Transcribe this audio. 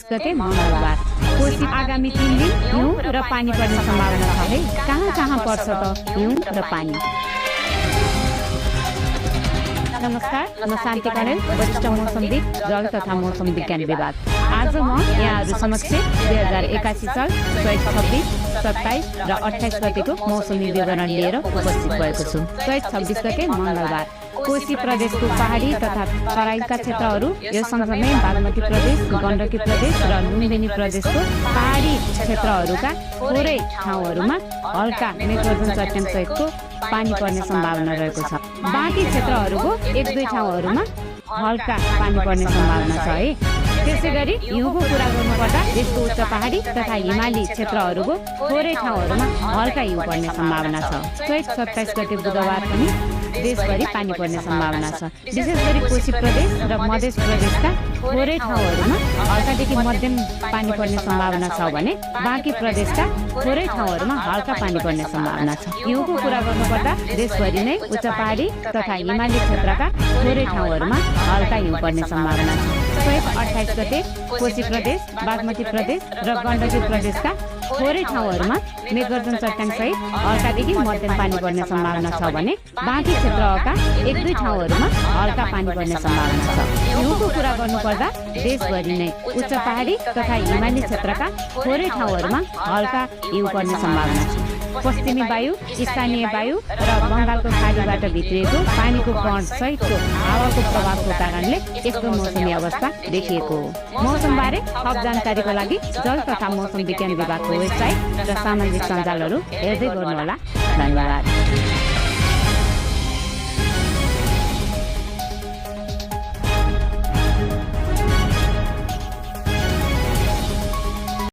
गते मङ्गलबार। कोशी आगामी 3 दिन हिउँ र पानी पर्ने सम्भावना छ है। कहाँ कहाँ पर्छ त हिउँ र पानी? नमस्कार, म शान्ति कणेल, वरिष्ठ मौसमविद, जल तथा मौसम विज्ञान विभाग। आज म यहाँहरू समक्ष 2081 साल चैत 26, 27 र 28 गतेको मौसमी विवरण लिएर उपस्थित भएको छु। चैत 26 गते मङ्गलबार कोशी प्रदेशको पहाडी तथा तराईका क्षेत्रहरू, यो सँगसँगै बागमती प्रदेश, गण्डकी प्रदेश र लुम्बिनी प्रदेशको पहाडी क्षेत्रहरूका थोरै ठाउँहरूमा हल्का मेघगर्जन चट्याङसहितको पानी पर्ने सम्भावना रहेको छ। बाँकी क्षेत्रहरूको 1-2 ठाउँहरूमा हल्का पानी पर्ने सम्भावना छ है। त्यसै गरी हिउँको कुरा गर्नुपर्दा देशको उच्च पहाडी तथा हिमाली क्षेत्रहरूको थोरै ठाउँहरूमा हल्का हिउँ पर्ने सम्भावना छ। चैत 27 गते बुधबार पनि देशभरि पानी पर्ने सम्भावना छ। विशेष गरी कोशी प्रदेश र मध्य प्रदेशका थोरै ठाउँहरूमा हल्कादेखि मध्यम पानी पर्ने सम्भावना छ भने बाँकी प्रदेशका थोरै ठाउँहरूमा हल्का पानी पर्ने सम्भावना छ। हिउँको कुरा गर्नुपर्दा देशभरि नै उच्च पहाडी तथा हिमाली क्षेत्रका थोरै ठाउँहरूमा हल्का हिउँ पर्ने सम्भावना छ। चैत 28 गते कोशी प्रदेश, बागमती प्रदेश र गण्डकी प्रदेशका थोरै ठाउँहरूमा मेघगर्जन चट्याङसहित हल्कादेखि मध्यम पानी पर्ने सम्भावना छ भने बाँकी क्षेत्रका 1-2 ठाउँहरूमा हल्का पानी पर्ने सम्भावना छ। हिउँको कुरा गर्नुपर्दा देशभरि नै उच्च पहाडी तथा हिमाली क्षेत्रका थोरै ठाउँहरूमा हल्का हिउँ पर्ने सम्भावना छ। पश्चिमी वायु, स्थानीय वायु र बङ्गालको खाडीबाट भित्रिएको पानीको कण सहितको हावाको प्रभावको कारणले यस्तो मौसमी अवस्था देखिएको हो। मौसमबारे थप जानकारीको लागि जल तथा मौसम विज्ञान विभागको वेबसाइट र सामाजिक सञ्जालहरू हेर्दै गर्नुहोला। धन्यवाद।